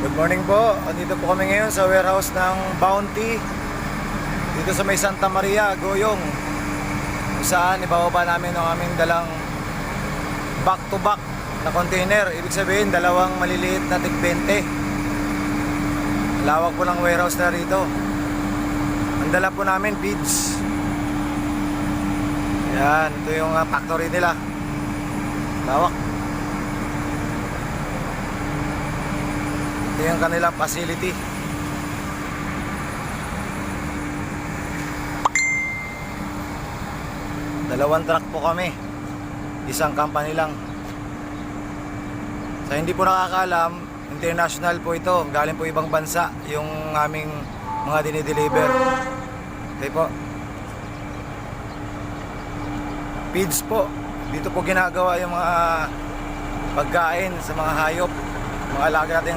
Good morning po. Dito po kami ngayon sa warehouse ng Bounty dito sa may Santa Maria, Goyong, kung saan ibababa namin ang aming dalang back to back na container. Ibig sabihin dalawang maliliit na tig 20. Lawak po ng warehouse na rito. Ang dala po namin feeds. Yan, ito yung factory nila. Lawak. Ito yung kanilang facility. Dalawang truck po kami, isang company lang. Sa hindi po nakakaalam, international po ito, galing po ibang bansa yung aming mga dinideliver. Okay po, feeds po. Dito po ginagawa yung mga pagkain sa mga hayop, mga alaga natin